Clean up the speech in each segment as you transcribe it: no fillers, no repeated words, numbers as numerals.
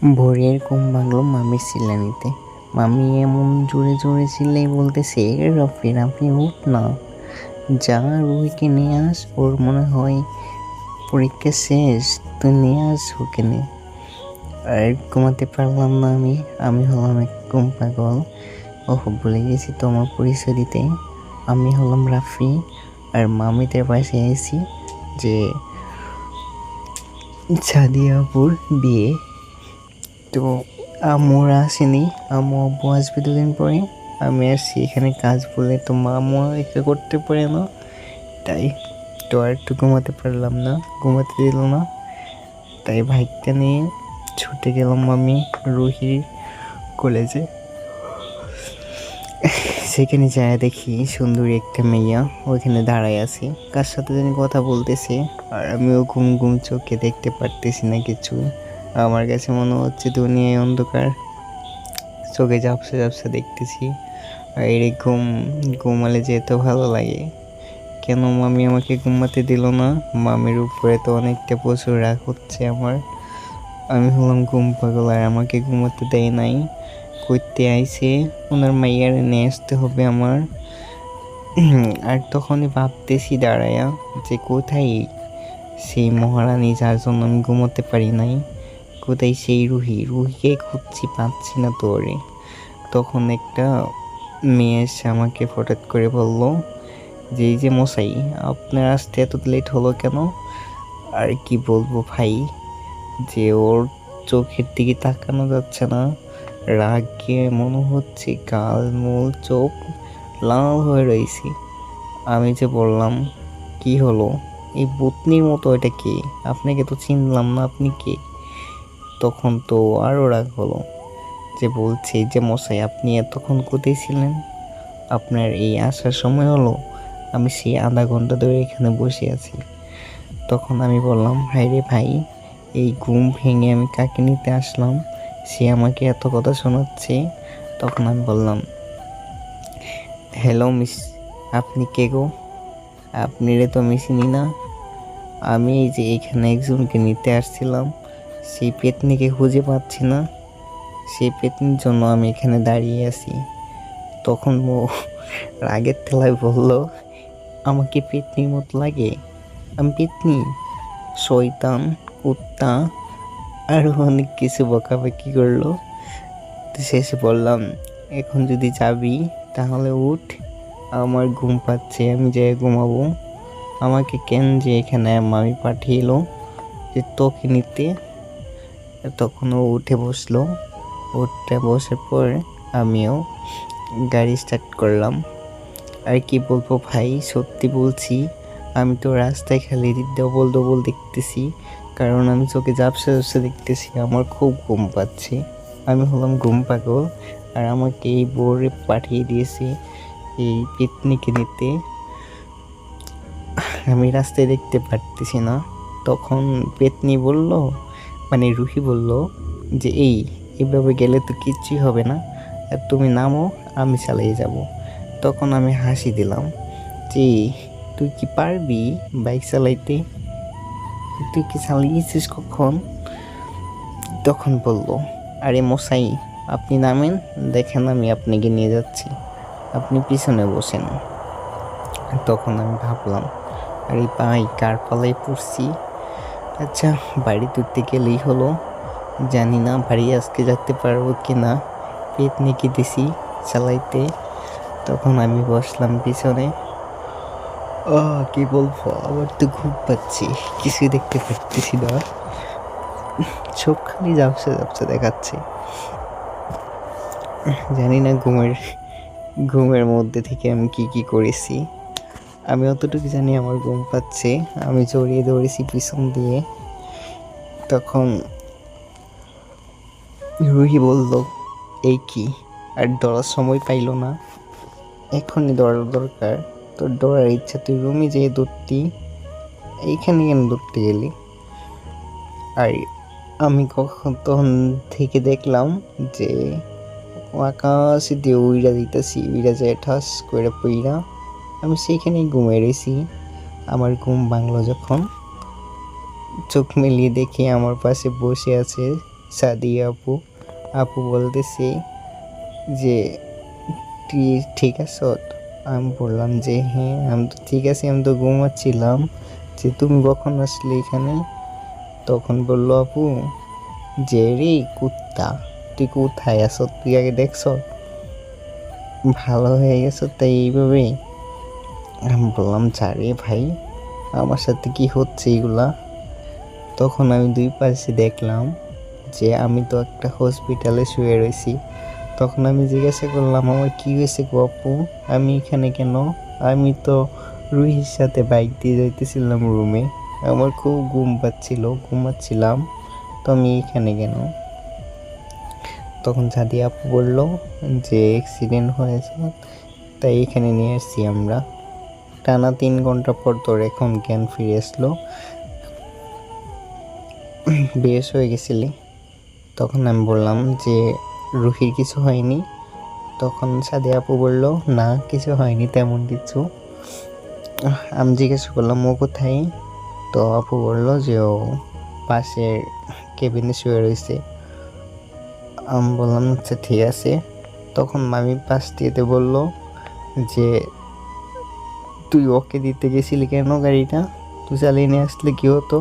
ভোরের ঘুম ভাঙলো মামির চিল্লানিতে। মামি এমন জোরে জোরে চিল্লাই বলতেছে, রফি রাফি উঠ না, যা রুহিকে নিয়ে আস, ওর মনে হয় পরীক্ষা শেষ, তুই নিয়ে আস ওকে নে। আর ঘুমাতে পারলাম না আমি হলাম এক ঘুম পাগল। ভুলে গেছি তোমার পরিচয় দিতে, আমি হলাম রাফি আর মামিদের পাশে এসেছি যে সাদিয়া আপুর বিয়ে। তো আম্মুরা আসেনি, আম্মু আব্বু আসবে দুদিন পরে, আমি আসছি এখানে কাজ বলে, তো মামু একা করতে পারে না, তাই তো আর একটু ঘুমাতে পারলাম না, ঘুমাতে দিল না, তাই ভাইকটা নিয়ে ছুটে গেলাম আমি রুহির কলেজে। সেখানে যায় দেখি সুন্দরী একটা মেয়ে ওইখানে দাঁড়ায় আছে, কার সাথে জানি কথা বলতেছে, আর আমিও ঘুম ঘুম চোখে দেখতে পারতেছি না কিছু। আমার কাছে মনে হচ্ছে দুনিয়ায় অন্ধকার, চোখে ঝাপসা ঝাপসা দেখতেছি। আর এর ঘুমালে যে এত ভালো লাগে, কেন মামি আমাকে ঘুমাতে দিল না? মামির উপরে তো অনেকটা প্রচুর রাগ হচ্ছে আমার। আমি হলাম ঘুম পাগল আর আমাকে ঘুমাতে দেয় নাই। করতে আইছে ওনার মাইয়ার নিয়ে আসতে হবে আমার। আর তখনই ভাবতেছি দাঁড়ায়া যে কোথায় সেই মহারানী যার জন্য আমি ঘুমোতে পারি নাই, কোথায় সেই রুহিকে খুঁজছি, পাচ্ছি না তো ওরে। তখন একটা মেয়ে এসে আমাকে হঠাৎ করে বলল যে এই যে মশাই, আপনার আসতে এত লেট হলো কেন? আর কি বলবো ভাই, যে ওর চোখের দিকে তাকানো যাচ্ছে না, রাগে মনে হচ্ছে গাল মূল চোখ লাল হয়ে রয়েছে। আমি যে বললাম কি হলো, এই বুতনির মতো এটা কে, আপনাকে তো চিনলাম না, আপনি কে? তখন তো আরও রাগ হলো, যে বলছে যে মশাই আপনি এতক্ষণ কোথায় ছিলেন? আপনার এই আসার সময় হলো? আমি সেই আধা ঘন্টা ধরে এখানে বসে আছি। তখন আমি বললাম, হাই রে ভাই, এই ঘুম ভেঙে আমি কাকে নিতে আসলাম, সে আমাকে এত কথা শোনাচ্ছে। তখন আমি বললাম, হ্যালো মিস, আপনি কে গো? আপনি রে তো আমি চিনি না, আমি এই যে এখানে একজনকে নিতে আসছিলাম, সেই পেতনিকে খুঁজে পাচ্ছি না, সেই পেতনির জন্য আমি এখানে দাঁড়িয়ে আছি। তখন ও রাগের ঠেলায় বলল, আমাকে পেতনির মতো লাগে? আমি পেতনি? শয়তান, কুত্তা, আরও অনেক কিছু বকাবকি করলো। তো শেষে বললাম, এখন যদি যাবি তাহলে উঠ, আমার ঘুম পাচ্ছে, আমি যেয়ে ঘুমাবো। আমাকে কেন যে এখানে মামি পাঠিয়েলো যে তোকে নিতে। তখন ও উঠে বসলো, উঠে বসার পর আমিও গাড়ি স্টার্ট করলাম। আর কি বলবো ভাই, সত্যি বলছি, আমি তো রাস্তায় খালি ডবল ডবল দেখতেছি, কারণ আমি চোখে ঝাপসা ঝাপসা দেখতেছি, আমার খুব ঘুম পাচ্ছে। আমি হলাম ঘুম পাগল, আর আমাকে এই বোর্ডে পাঠিয়ে দিয়েছে এই পিকনিকে নিতে। আমি রাস্তায় দেখতে পারতেছি না। তখন পেতনি বলল, মানে রুহি বলল যে এইভাবে গেলে তো কিচ্ছুই হবে না, আর তুমি নামো, আমি চালিয়ে যাব। তখন আমি হাসি দিলাম যে তুই কি পারবি বাইক চালাইতে, তুই কি চালিয়েছিস কখন? তখন বলল, আরে মশাই, আপনি নামেন, দেখেন আমি আপনাকে নিয়ে যাচ্ছি, আপনি পিছনে বসেন। তখন আমি ভাবলাম, আরে ভাই কার পালায় পড়ছি। আচ্ছা, বাড়ি তুলতে গেলেই হলো, জানি না বাড়ি আজকে যেতে পারবো কি না, পেট নিয়ে দিছি চালাইতে। তখন আমি বসলাম পিছনে। কি বলবো, আমার তো ঘুম পাচ্ছি, কিছুই দেখতে পারতেছি না, চোখ খালি ঝাপসা ঝাপসা দেখাচ্ছে। জানি না ঘুমের মধ্যে থেকে আমি কি কি করেছি। আমি অতটুকু জানি আমার ঘুম পাচ্ছে, আমি জড়িয়ে ধরেছি পিছন দিয়ে। তখন রুহি বলল, এই কি, আর ধরার সময় পাইল না, এখনই ধরার দরকার, তোর ধরার ইচ্ছা তুই রুমে যেয়ে ধরতি, এইখানে কেন ধরতে গেলি? আর আমি তখন থেকে দেখলাম যে আকাশে দিয়ে উইরা দিতেছি, উইরা যায় ঠাস করে পইরা, আমি সেইখানেই ঘুমিয়ে রয়েছি। আমার ঘুম ভাঙলো যখন চোখ মিলিয়ে দেখি আমার পাশে বসে আছে সাদিয়া আপু। আপু বলতেছে যে তুই ঠিক আছো? আমি বললাম যে হ্যাঁ আমি তো ঠিক আছি, আমি তো ঘুমাচ্ছিলাম, যে তুমি কখন আসলে এখানে? তখন বলল আপু যে রে কুত্তা, তুই কোথায় আছো? তুই আগে দেখছ ভালো হয়ে গেছো তাই এইভাবে? আমি বললাম যা রে ভাই, আমার সাথে কি হচ্ছে এগুলা? তখন আমি দুই পাশে দেখলাম যে আমি তো একটা হসপিটালে শুয়ে রয়েছি। তখন আমি জিজ্ঞাসা করলাম আমার কি হয়েছে গো আপু, আমি এখানে কেন? আমি তো রুহির সাথে বাইক দিয়ে যাইতেছিলাম রুমে, আমার খুব ঘুম পাচ্ছিল, ঘুমাচ্ছিলাম, তো আমি এখানে কেন? তখন সাদিয়া আপু বলল যে অ্যাক্সিডেন্ট হয়েছে তাই এখানে নিয়ে আসছি আমরা। টানা 3 ঘন্টা পর তোর এখন জ্ঞান ফিরে আসলো, বেশ হয়ে গেছিলি। তখন আমি বললাম যে রুহির কিছু হয়নি? তখন সাদিয়া আপু বলল না কিছু হয়নি তেমন কিছু। আমি জিজ্ঞাসা করলাম ও কোথায়? তো আপু বলল যে ও পাশের কেবিনে শুয়ে রয়েছে। আমি বললাম আচ্ছা ঠিক আছে। তখন মামি পাশ দিতে বলল যে তুই ওকে দিতে গেছিলি কেন গাড়িটা? তুই চালিয়ে নিয়ে আসলে কি হতো?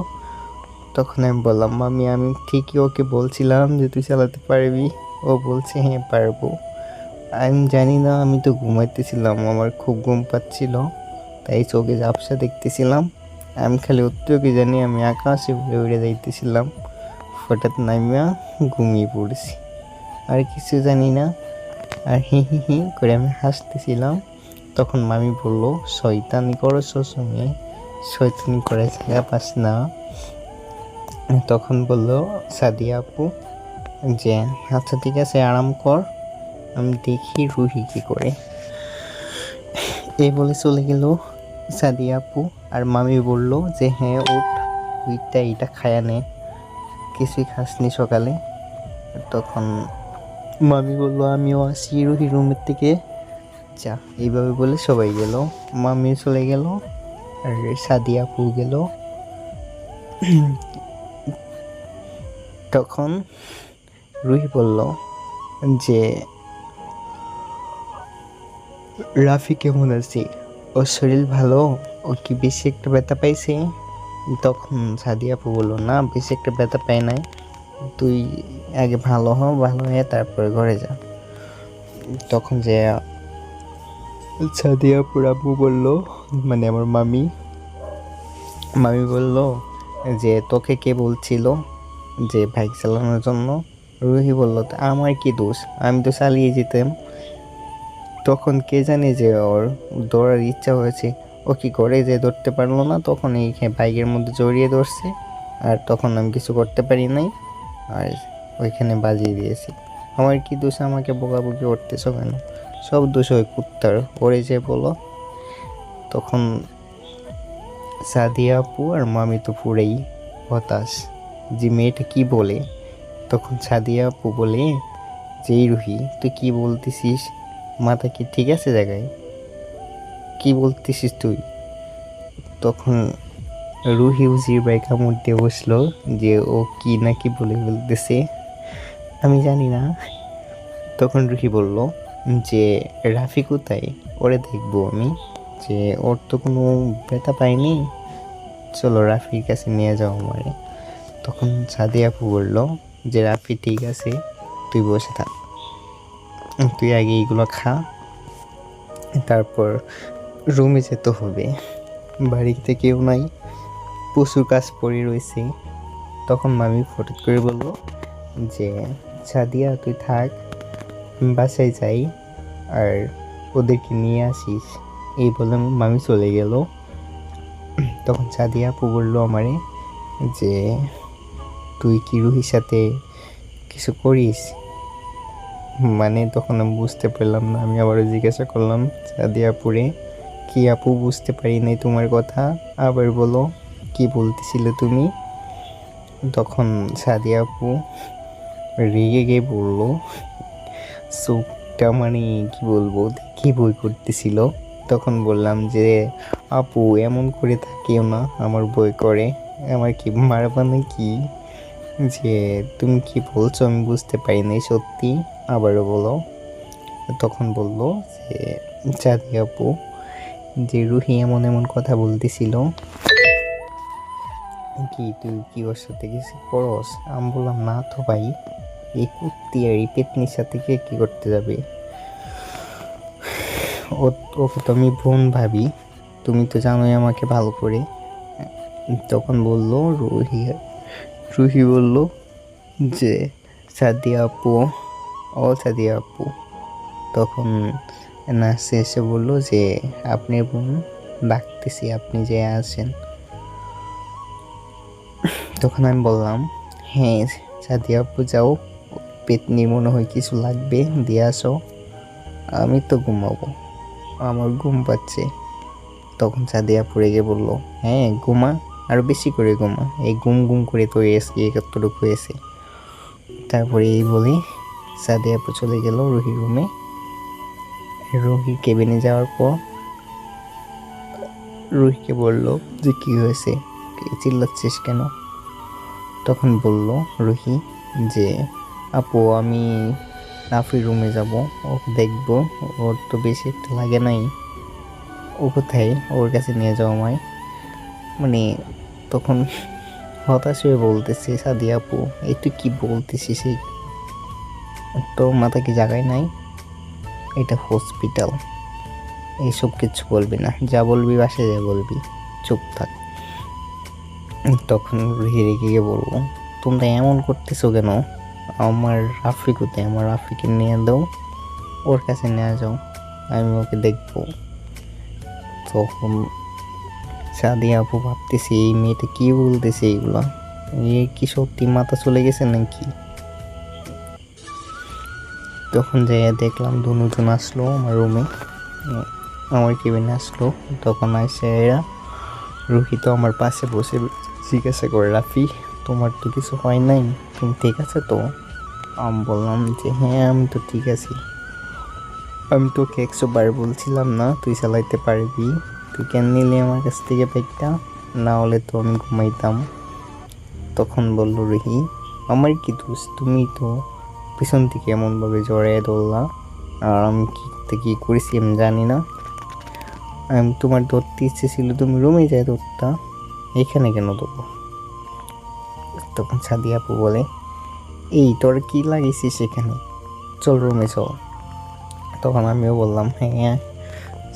তখন আমি বললাম মামি আমি ঠিকই ওকে বলছিলাম যে তুই চালাতে পারবি, ও বলছে হ্যাঁ পারবো। আমি জানি না, আমি তো ঘুমাইতেছিলাম, আমার খুব ঘুম পাচ্ছিল, তাই চোখে ঝাপসা দেখতেছিলাম। আমি খালি অত্যকে জানি আমি আকাশে উড়ে উড়ে যাইতেছিলাম, হঠাৎ নামিয়া ঘুমিয়ে পড়েছি, আর কিছু জানি না। আর হি হি হি করে আমি হাসতেছিলাম। তখন মামি বলল শয়তানি করছো তুমি, শয়তানি করে জায়গা পাস না। তখন বলল সাদিয়া আপু যে আচ্ছা ঠিক আছে আরাম কর, আমি দেখি রুহি কী করে। এই বলে চলে গেল সাদিয়া আপু। আর মামি বলল যে হ্যাঁ উঠ, উইটটা এইটা খায়া নে, কিছুই খাসনি সকালে। তখন মামি বলল আমিও আসি রুহি রুমের থেকে যা, এইভাবে বলে সবাই গেল। মামি চলে গেল আর সাদিয়া আপু গেল। তখন রুহি বলল যে রাফি কেমন আছে, ওর শরীর ভালো, ও কি বেশি একটা ব্যথা পাইছে? তখন সাদিয়া আপু বললো না বেশি একটা ব্যথা পাই নাই, তুই আগে ভালো হ, ভালো হয়ে তারপরে ঘরে যা। তখন যে সাদিয়া আপুর আব্বু বললো, মানে আমার মামি মামি বলল যে তোকে কে বলছিল যে বাইক চালানোর জন্য? রুহি বলল আমার কি দোষ, আমি তো চালিয়ে যেতাম। তখন কে জানে যে ওর দৌড়ার ইচ্ছা হয়েছে, ও কি করে যে ধরতে পারলো না, তখন এই বাইকের মধ্যে জড়িয়ে ধরছে, আর তখন আমি কিছু করতে পারি নাই, আর ওইখানে বাজিয়ে দিয়েছি। আমার কি দোষ, আমাকে বকাবকি করতেছো কেন? সব দোষ ওই কুত্তার, ওরে যে বলো। তখন সাদিয়া আপু আর মামি তো পুরেই হতাশ যে মেয়েটা কি বলে। তখন সাদিয়া আপু বলে যে এই রুহি তুই কি বলতেছিস, মাথা কি ঠিক আছে জায়গায়, কি বলতেছিস তুই? তখন রুহি উজির ভাই কামড় দিয়ে বসলো যে ও কি না কি বলে বলতেছে, আমি জানি না। তখন রুহি বলল যে রাফি কোথায়, ওরে দেখবো আমি, যে ওর তো কোনো ব্যথা পাইনি, চলো রাফির কাছে নিয়ে যাও আমারে। তখন সাদিয়া আপু বলল যে রাফি ঠিক আছে, তুই বসে থাক, তুই আগে এইগুলো খা, তারপর রুমে যেতে হবে, বাড়িতে কেউ নাই, প্রচুর কাজ পড়ে রয়েছে। তখন মামি হঠাৎ করে বলল যে সাদিয়া তুই থাক, বাসায় যাই আর ওদেরকে নিয়ে আসিস। এই বলে মামি চলে গেল। তখন সাদিয়া আপু বললো আমারে যে তুই কি রুহির সাথে কিছু করিস? মানে তখন আমি বুঝতে পারলাম না, আমি আবারও জিজ্ঞাসা করলাম সাদিয়া আপুরে কি আপু বুঝতে পারি নাই তোমার কথা, আবার বলো কি বলতেছিলে তুমি? তখন সাদিয়া আপু রেগে গিয়ে বললো, চোখটা মানে কি বলবো কি বই করতেছিল। তখন বললাম যে আপু এমন করে থাকিও না, আমার বই করে, আমার কি মারবা নাকি? যে তুমি কি বলছো আমি বুঝতে পারিনি সত্যি, আবারও বলো। তখন বলল যে চাঁদি আপু, যে রুহি এমন এমন কথা বলতেছিল, কি তুই কি ওর সাথে কিছু করস? আমি বললাম না তো ভাই, এই কুত্তি আর এই পেতনির সাথে কে কি করতে যাবে? ওকে তো আমি বোন ভাবি, তুমি তো জানোই আমাকে ভালো করে। তখন বলল রুহি, বলল যে সাদিয়া আপু, সাদিয়া আপু। তখন নার্সে এসে বললো যে আপনি বোন ডাকতেছি, আপনি যে আসেন। তখন আমি বললাম হ্যাঁ সাদিয়া আপু যাও, পেতনি মনে হয় কিছু লাগবে, দিয়ে আসো, আমি তো ঘুমাবো, আমার ঘুম পাচ্ছে। তখন সাদিয়া পড়ে গিয়ে বললো হ্যাঁ ঘুমা, আরও বেশি করে ঘুমা, এই গুম গুম করে তো এতটুকু হয়েছে। তারপরে এই বলে সাদিয়া আপু চলে গেল রুহির রুমে। রুহির কেবিনে যাওয়ার পর রুহিকে বলল যে কী হয়েছে, চিল্লাচ্ছিস কেন? তখন বলল রুহি যে আপু আমি রাফির রুমে যাব, ওকে দেখবো, ওর তো বেশি একটা লাগে নাই, ও কোথায়, ওর কাছে নিয়ে যাও আমায়। মানে তখন হতাশ হয়ে বলতেছে সাদিয়া আপু, এই তুই কী বলতেছিস, এই তোর মাথা কি জায়গায় নাই? এটা হসপিটাল, এইসব কিছু বলবি না, যা বলবি বাসায় যা বলবি, চুপ থাক। তখন রুহি রেগে গিয়ে বলবো তোমরা এমন করতেছো কেন? আমার রাফি কোথায়, আমার রাফিকে নিয়ে দাও, ওর কাছে নিয়ে যাও, আমি ওকে দেখবো। তখন সাদিয়া আপু ভাবতেছি এই মেয়েটা কি বলতেছে এইগুলা, এ কি সত্যি মাথা চলে গেছে নাকি? তখন যাইয়া দেখলাম দুজন আসলো আমার রুমে, আমার কেবিনে আসলো। তখন আসে এরা, রুহি তো আমার পাশে বসে জিজ্ঞাসা করে রাফি তোমার তো কিছু হয় নাই, তুমি ঠিক আছে তো? আমি বললাম যে হ্যাঁ আমি তো ঠিক আছি, আমি তোকে 100 বার বলছিলাম না তুই চালাইতে পারবি, তুই কেন নিলি আমার কাছ থেকে বাইকটা, না হলে তো আমি ঘুমাইতাম। তখন বলল রুহি আমার কি দোষ, তুমি তো পিছন থেকে এমনভাবে জড়াইয়ে ধরলা, আর আমি কি করেছি আমি জানি না, আমি তোমার ধরতে ইচ্ছে ছিল তুমি রুমে যাই ধরতা, এখানে কেন ধরবো? তখন সাদিয়া আপু বলে এই তোর কি লাগিয়েছিস সেখানে, চল রুমে চল। তখন আমিও বললাম হ্যাঁ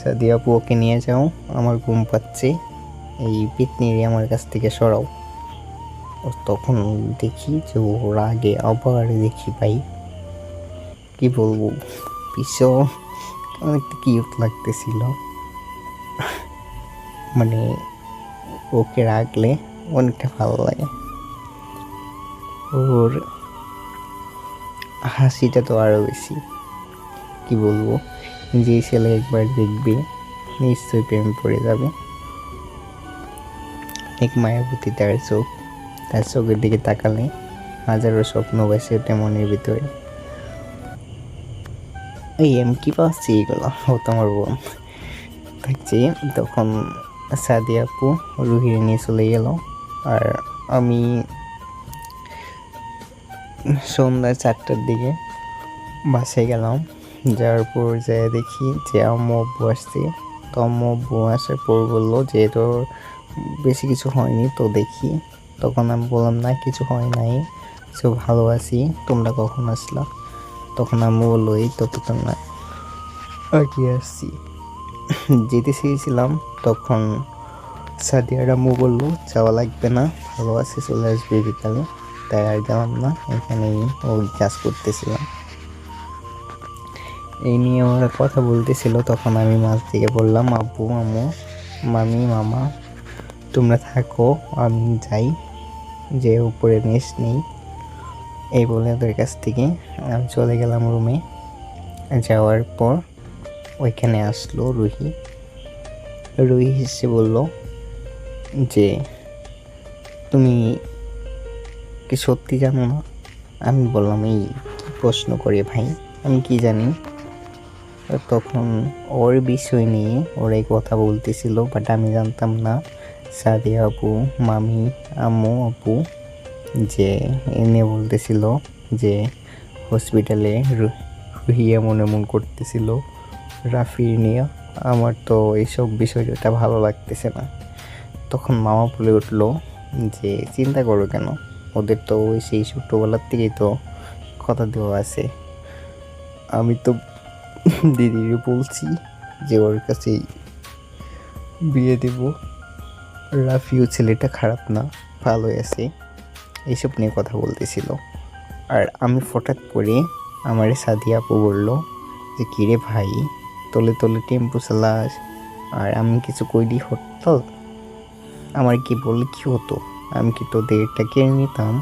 সাদিয়া আপু ওকে নিয়ে যাও, আমার ঘুম পাচ্ছে, এই পিতনিরি আমার কাছ থেকে সরাও। তখন দেখি যে ও রাগে আবার দেখি ভাই, কি বলবো, পিছন অনেকটা কিউট লাগতেছিল, মানে ওকে রাখলে অনেকটা ভালো লাগে। ওর হাসিটা তো আরও বেশি, কি বলবো, যে ছেলে একবার দেখবে নিশ্চয়ই প্রেমে পড়ে যাবে। এক মায়াবতী তার চোখ, তার চোখের দিকে তাকালে হাজারো স্বপ্ন ভেসে ওঠে মনের ভিতরে। এই আমি কি পাচ্ছি এগুলো, ও তোমার বোন থাকছে। তখন সাদিয়া আপু রুহির নিয়ে চলে গেল, আর আমি সন্ধ্যা 4টার দিকে বাসায় গেলাম। যাওয়ার পর যাই দেখি যে আম্মু আব্বু আসছে। তো আম্মু আব্বু আসার পর বললো যে তো বেশি কিছু হয়নি তো দেখি। তখন আমি বললাম না কিছু হয় নাই, সো ভালো আছি, তোমরা কখন আসলা? তখন আম্মু বললো এই তো না আর কি আসছি, যেতে চেয়েছিলাম। তখন সাদিয়ার আম্মু বললো যাওয়া লাগবে না, ভালো আছে, চলে আসবে বিকালে। তাই আর গেলাম না, এখানেই ওই কাজ করতেছিলাম। এই নিয়ে ওরা কথা বলতেছিল, তখন আমি মাঝ থেকে বললাম আব্বু আম্মু মামি মামা তোমরা থাকো, আমি যাই, যে উপরে নেস্ট নেই। এই বলে ওদের কাছ থেকে আমি চলে গেলাম রুমে। যাওয়ার পর ওইখানে আসলো রুহি এসে বলল যে তুমি কি সত্যি জানো না? আমি বললাম এই প্রশ্ন করে ভাই, আমি কি জানি। তখন ওর বিষয় নিয়ে ওরাই কথা বলতেছিল, বাট আমি জানতাম না। সাদিয়া আপু মামি আম্মু আপু যে এনে বলতেছিল যে হসপিটালে রুহি এমন এমন করতেছিল রাফির নিয়ে। আমার তো এইসব বিষয়টা ভালো লাগতেছে না। তখন মামা বলে উঠলো যে চিন্তা করো কেন, ওদের তো ওই সেই ছোট্টবেলার থেকেই তো কথা দেওয়া আছে। আমি তো দিদিকে বলছি যে ওর কাছেই বিয়ে দেব। রাফিও ছেলেটা খারাপ না, ভালোই আছে। এইসব নিয়ে কথা বলতেছিল। আর আমি হঠাৎ করে আমার সাদিয়া আপু বললো যে কিরে ভাই, তলে তলে টেম্পু চালাস, আর আমি কিছু কইলি হতো? আমার কি বললে কি হতো? আমি কি তোদের এটা কেড়ে নিতাম?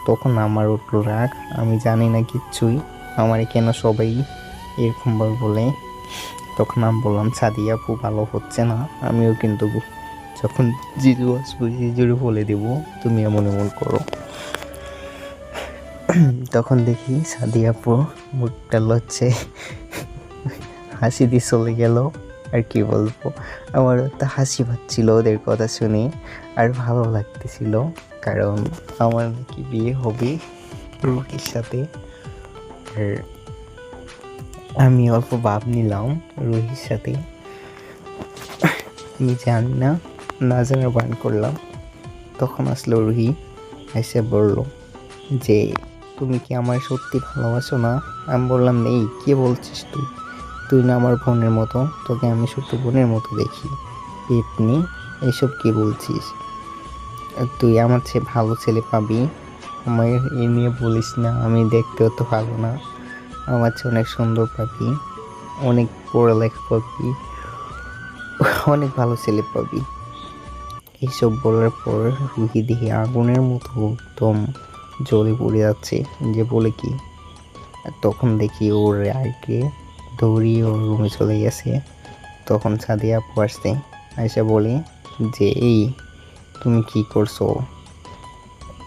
তখন আমার উঠলো রাগ, আমি জানি না কিচ্ছুই, আমার কেন সবাই এরকমভাবে বলে। তখন আমি বললাম সাদিয়া আপু ভালো হচ্ছে না, আমিও কিন্তু যখন জিজু আসবো জিজুরে বলে দেবো তুমি এমন এমন করো। তখন দেখি সাদিয়া আপু মুখটা লচ্ছে, হাসি দিয়ে চলে গেল। আর কি বলবো, আমার একটা হাসি পাচ্ছিল ওদের কথা শুনে, আর ভালো লাগতেছিল, কারণ আমার নাকি বিয়ে হবে রুহির সাথে। আর আমি অল্প ভাব নিলাম রুহির সাথে, আমি জানি না, না জানার বান করলাম। তখন আসলো রুহি, এসে বলল যে তুমি কি আমার সত্যি ভালোবাসো না? আমি বললাম নেই, কে বলছিস তুই? তুই না আমার বোনের মতো, তোকে আমি ছোট্ট বোনের মতো দেখি। এমনি এইসব কি বলছিস? তুই আমার চেয়ে ভালো ছেলে পাবি, আমায় এ নিয়ে বলিস না। আমি দেখতেও তো ভালো না, আমার চেয়ে অনেক সুন্দর পাবি, অনেক পড়ালেখা পাবি, অনেক ভালো ছেলে পাবি। এইসব বলার পর রুহি দেখি আগুনের মতো একদম জ্বলে পড়ে যাচ্ছে, যে বলে কি। তখন দেখি ওর আগে দৌড়িয়ে ওর রুমে চলে গেছে। তখন সাদিয়া আপু আসতে আয়সা বলে যে এই তুমি কি করছো,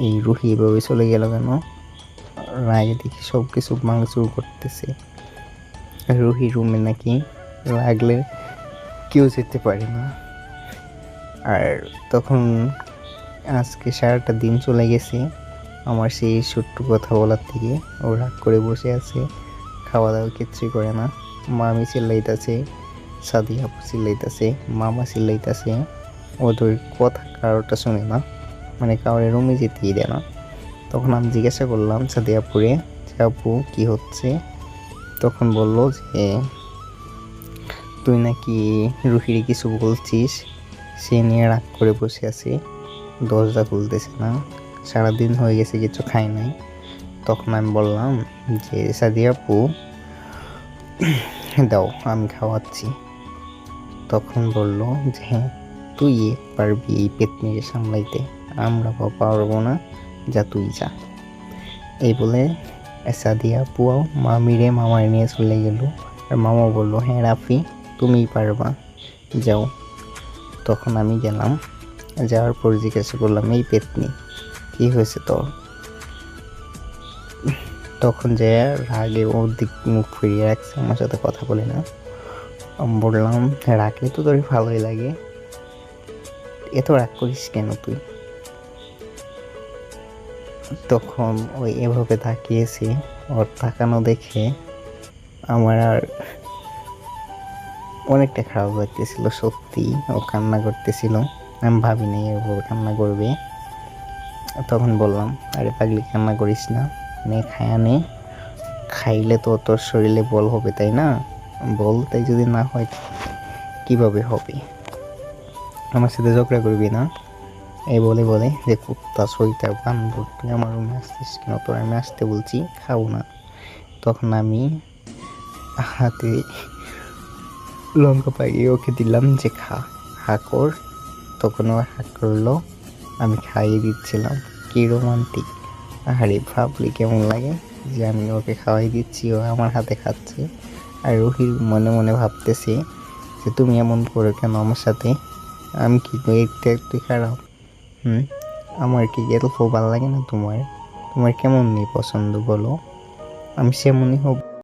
এই রুহি এভাবে চলে গেল কেন? রাগে দেখি সব কিছু ভাঙচুর করতেছে। রুহি রুমে নাকি লাগলে কেউ যেতে পারে না। আর তখন আজকে সারাটা দিন চলে গেছে আমার সেই ছোট্ট কথা বলার থেকে। ও রাগ করে বসে আছে, খাওয়া দাওয়া কিচ্ছুই করে না। মামি চিল্লাইতেছে, সাদিয়া আপু চিল্লাইতেছে, মামা চিল্লাইতেছে, ওদের কথা কারোটা শুনে না, মানে কারোর রুমে যেতেই দেয় না। তখন আমি জিজ্ঞাসা করলাম সাদিয়া আপুরে যে আপু কী হচ্ছে? তখন বললো যে তুই নাকি রুহিরে কিছু বলছিস, সে নিয়ে রাগ করে বসে আছে, দরজা খুলতেছে না, সারাদিন হয়ে গেছে কিছু খাই নাই। তখন আমি বললাম যে সাদিয়া আপু দাও আমি খাওয়াচ্ছি। তখন বলল যে হ্যাঁ তুই পারবি এই পেতনিকে সামলাইতে, আমরা পারবো না, যা তুই যা। এই বলে সাদিয়া আপুও মামিরে মামার নিয়ে চলে গেল। আর মামা বলল হ্যাঁ রাফি তুমিই পারবা, যাও। তখন আমি গেলাম, যাওয়ার পর জিজ্ঞাসা করলাম এই পেতনি কী হয়েছে তোর? তখন যে রাগে ওর দিক মুখ ফিরিয়ে রাখছে, আমার সাথে কথা বলে না। আমি বললাম রাখলে তো তোর ভালোই লাগে, এত রাগ করিস কেন তুই? তখন ওই এভাবে তাকিয়েছি, ওর তাকানো দেখে আমার আর অনেকটা খারাপ লাগতেছিল। সত্যি ও কান্না করতেছিল, আমি ভাবিনি এভাবে কান্না করবে। তখন বললাম আরে পাগলি কান্না করিস না, নে খায়া নে, খাইলে তো তোর শরীরে বল হবে তাই না? বল তাই যদি না হয় কিভাবে হবে? আমার সাথে ঝগড়া করবি না। এই বলে বলে যে কুত্তা সইটা বান্দর, তুই আমার রুমে আসছিস কেন? তোর আমি আসতে বলছি, খাবো না। তখন আমি হাতে লঙ্কা পাইয়ে ওকে দিলাম যে খা, হা কর। তখন ও হা করলো, আমি খাইয়ে দিচ্ছিলাম। কি রোমান্টিক! আরে ভাবলি কেমন লাগে যে আমি ওকে খাওয়াই দিচ্ছি, ও আমার হাতে খাচ্ছে। আর রুহির মনে মনে ভাবতেছে যে তুমি এমন করো কেন আমার সাথে? আমি কি দেখতে একটু খারাপ? আমার কি গেল ভালো লাগে না তোমার? তোমার কেমন নেই পছন্দ বলো, আমি সেমনই হোক।